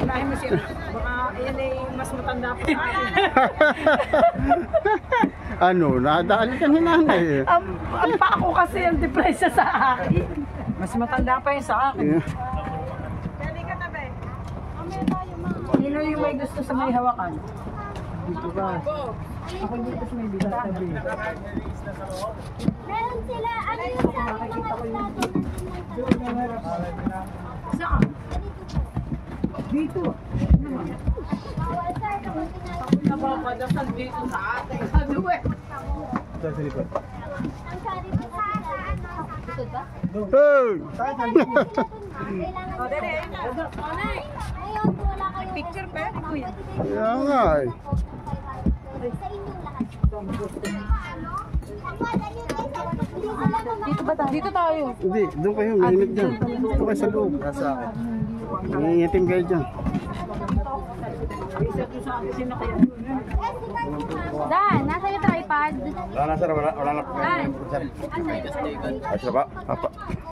Unahin mo siya. Baka yan ay mas matanda pa sa akin. Ano, nadali ka ni nanay eh. Ang pako kasi ang depresya sa akin. Mas matanda pa yun sa akin. Sino yung may gusto sa may hawakan? Dito ba? Ako dito sa may tabi. Meron sila, ano yung sa akin mga plato? Saan? Dito. Napapadasal dito sa atin. Ano eh? Ang sari po sa akin. Ito ba? Hey! Kailangan ngayon po wala kayong Picture pa? Kuya. Kaya nga eh. sa inyong lahat. Dito ba tayo? Dito tayo. Hindi, doon kayo, mainit dyan. Doon kayo sa loob. Nasa akin. Nangingitim kayo dyan. Dan, nasa yung tripod? Wala na sir, wala na. Dan! Ayos na ba? Papa.